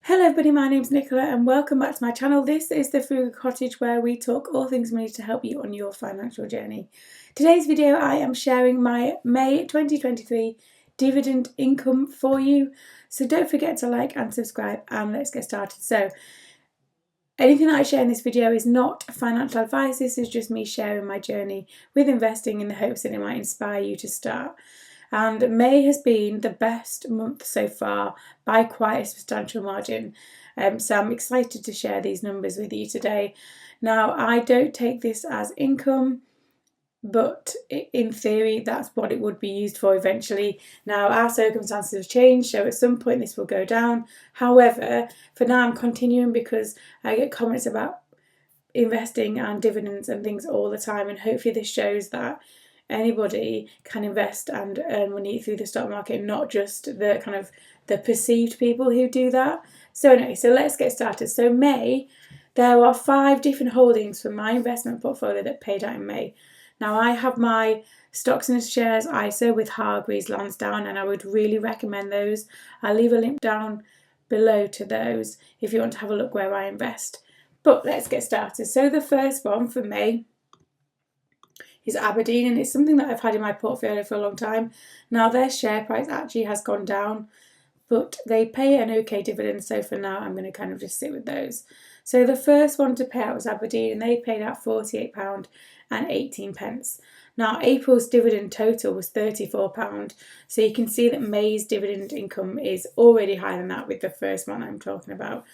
Hello everybody, my name's Nicola and welcome back to my channel. This is the Frugal Cottage where we talk all things money to help you on your financial journey. Today's video I am sharing my May 2023 dividend income for you. So don't forget to like and subscribe and let's get started. So anything that I share in this video is not financial advice. This is just me sharing my journey with investing in the hopes that it might inspire you to start. And May has been the best month so far by quite a substantial margin. So I'm excited to share these numbers with you today. Now, I don't take this as income, but in theory, that's what it would be used for eventually. Now, our circumstances have changed, so at some point this will go down. However, for now, I'm continuing because I get comments about investing and dividends and things all the time, and hopefully this shows that anybody can invest and earn money through the stock market, not just the kind of the perceived people who do that. So anyway, so let's get started. So May, there are 5 different holdings from my investment portfolio that paid out in May. Now I have my stocks and shares ISA with Hargreaves Lansdown, and I would really recommend those. I'll leave a link down below to those if you want to have a look where I invest. But let's get started. So the first one for May is Aberdeen, and it's something that I've had in my portfolio for a long time. Now their share price actually has gone down, but they pay an okay dividend, so for now I'm going to kind of just sit with those. So the first one to pay out was Aberdeen, and they paid out £48.18. Now April's dividend total was £34, so you can see that May's dividend income is already higher than that with the first one I'm talking about.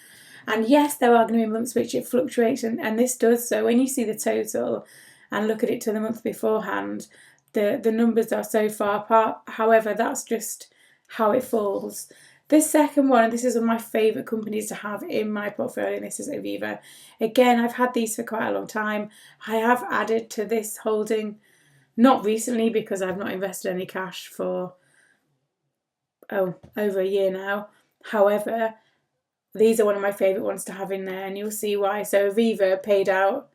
And yes, there are going to be months which it fluctuates, and this does. So when you see the total and look at it to the month beforehand, the numbers are so far apart. However, that's just how it falls. This second one, and this is one of my favourite companies to have in my portfolio, and this is Aviva. Again, I've had these for quite a long time. I have added to this holding, not recently because I've not invested any cash for over a year now. However, these are one of my favourite ones to have in there, and you'll see why. So Aviva paid out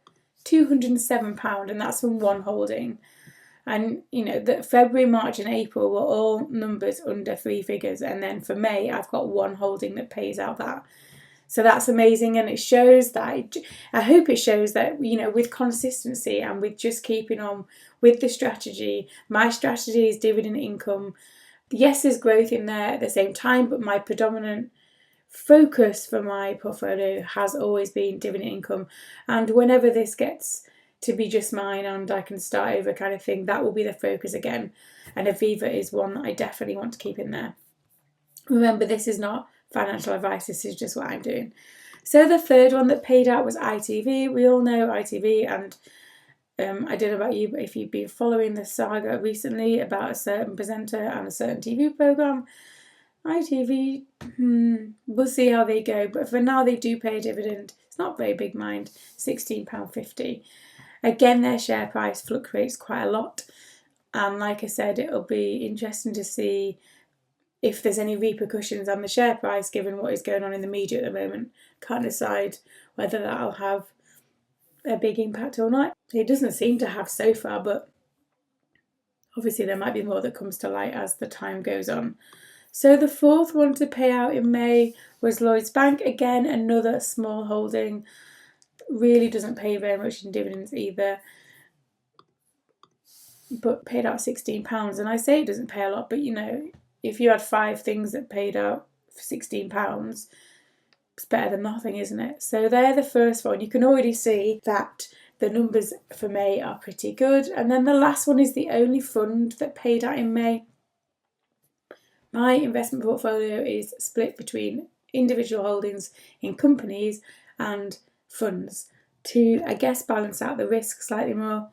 £207, and that's from one holding. And you know that February, March and April were all numbers under 3 figures, and then for May I've got one holding that pays out that. So that's amazing, and it shows that, I hope it shows that, you know, with consistency and with just keeping on with the strategy. My strategy is dividend income. Yes, there's growth in there at the same time, but my predominant focus for my portfolio has always been dividend income, and whenever this gets to be just mine and I can start over kind of thing, that will be the focus again. And Aviva is one that I definitely want to keep in there. Remember, this is not financial advice, this is just what I'm doing. So the third one that paid out was ITV. We all know ITV, and I don't know about you, but if you've been following the saga recently about a certain presenter and a certain TV programme, ITV, we'll see how they go, but for now they do pay a dividend. It's not very big, mind, £16.50. Again, their share price fluctuates quite a lot, and like I said, it'll be interesting to see if there's any repercussions on the share price given what is going on in the media at the moment. Can't decide whether that'll have a big impact or not. It doesn't seem to have so far, but obviously there might be more that comes to light as the time goes on. So the fourth one to pay out in May was Lloyds Bank. Again, another small holding. Really doesn't pay very much in dividends either, but paid out £16. And I say it doesn't pay a lot, but you know, if you had 5 things that paid out for £16, it's better than nothing, isn't it? So they're the first one. You can already see that the numbers for May are pretty good. And then the last one is the only fund that paid out in May. My investment portfolio is split between individual holdings in companies and funds to, I guess, balance out the risk slightly more.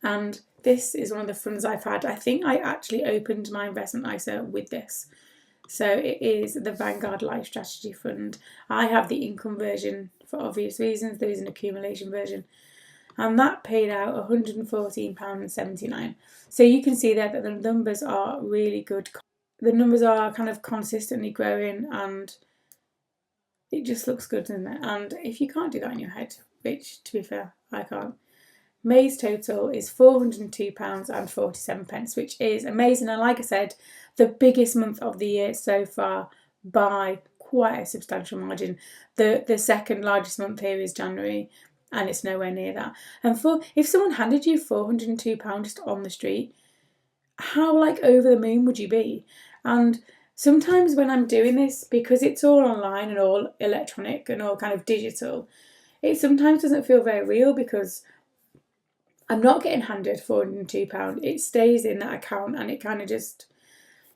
And this is one of the funds I've had. I think I actually opened my investment ISA with this. So it is the Vanguard Life Strategy Fund. I have the income version for obvious reasons. There is an accumulation version. And that paid out £114.79. So you can see there that the numbers are really good. The numbers are kind of consistently growing, and it just looks good, doesn't it? And if you can't do that in your head, which to be fair, I can't, May's total is £402.47, which is amazing. And like I said, the biggest month of the year so far by quite a substantial margin. The second largest month here is January, and it's nowhere near that. And if someone handed you £402 just on the street, how like over the moon would you be? And sometimes when I'm doing this, because it's all online and all electronic and all kind of digital, it sometimes doesn't feel very real because I'm not getting handed £402. It stays in that account and it kind of just,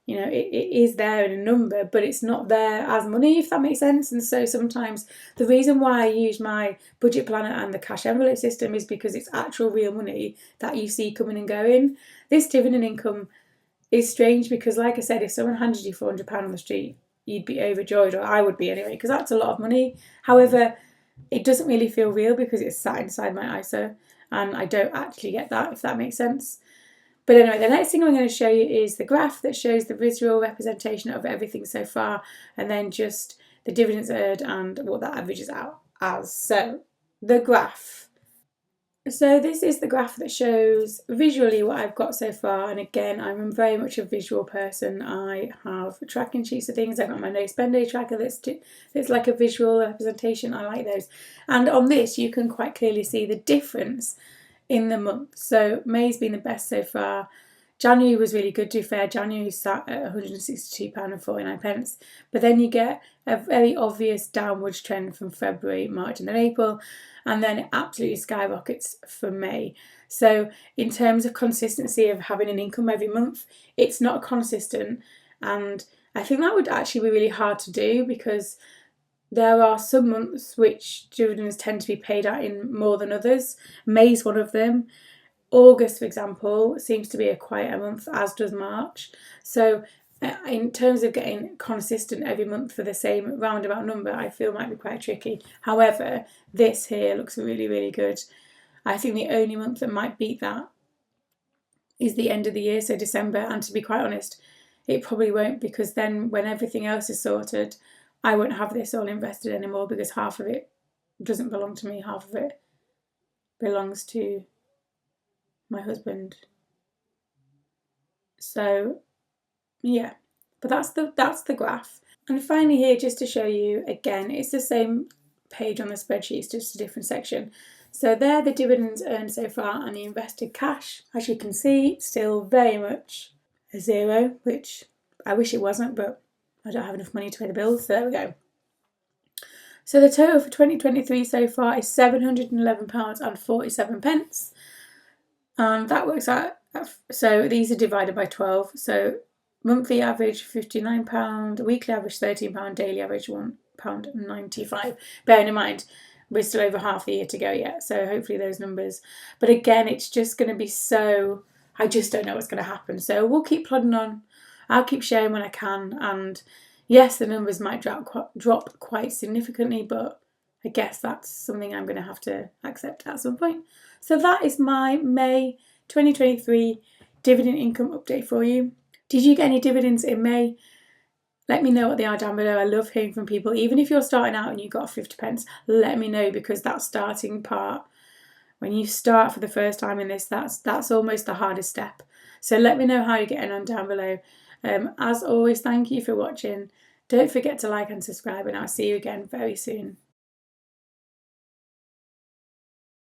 it is there in a number, but it's not there as money, if that makes sense. And so sometimes the reason why I use my budget planner and the cash envelope system is because it's actual real money that you see coming and going. This dividend income is strange because, like I said, if someone handed you £400 on the street, you'd be overjoyed, or I would be anyway, because that's a lot of money. However, it doesn't really feel real because it's sat inside my ISA and I don't actually get that, if that makes sense. But anyway, the next thing I'm going to show you is the graph that shows the visual representation of everything so far, and then just the dividends earned and what that averages out as. So the graph. So this is the graph that shows visually what I've got so far. And again, I'm very much a visual person. I have tracking sheets of things. I've got my no spend day tracker that's like a visual representation. I like those. And on this, you can quite clearly see the difference in the month. So May's been the best so far. January was really good, to be fair. January sat at £162.49. But then you get a very obvious downwards trend from February, March and then April. And then it absolutely skyrockets for May. So in terms of consistency of having an income every month, it's not consistent. And I think that would actually be really hard to do because there are some months which dividends tend to be paid out in more than others. May's one of them. August, for example, seems to be a quieter month, as does March. So in terms of getting consistent every month for the same roundabout number, I feel might be quite tricky. However, this here looks really, really good. I think the only month that might beat that is the end of the year, so December. And to be quite honest, it probably won't, because then when everything else is sorted, I won't have this all invested anymore because half of it doesn't belong to me, half of it belongs to my husband. So yeah, but that's the graph. And finally here, just to show you again, it's the same page on the spreadsheet, it's just a different section. So there, the dividends earned so far and the invested cash. As you can see, still very much a zero, which I wish it wasn't, but I don't have enough money to pay the bills, so there we go. So the total for 2023 so far is £711.47. And that works out, so these are divided by 12. So monthly average £59, weekly average £13, daily average £1.95. Bearing in mind, we're still over half the year to go yet, so hopefully those numbers. But again, it's just going to be so, I just don't know what's going to happen. So we'll keep plodding on. I'll keep sharing when I can. And yes, the numbers might drop quite significantly, but I guess that's something I'm going to have to accept at some point. So that is my May 2023 dividend income update for you. Did you get any dividends in May? Let me know what they are down below. I love hearing from people. Even if you're starting out and you got 50 pence, let me know, because that starting part, when you start for the first time in this, that's almost the hardest step. So let me know how you're getting on down below. As always, thank you for watching. Don't forget to like and subscribe, and I'll see you again very soon.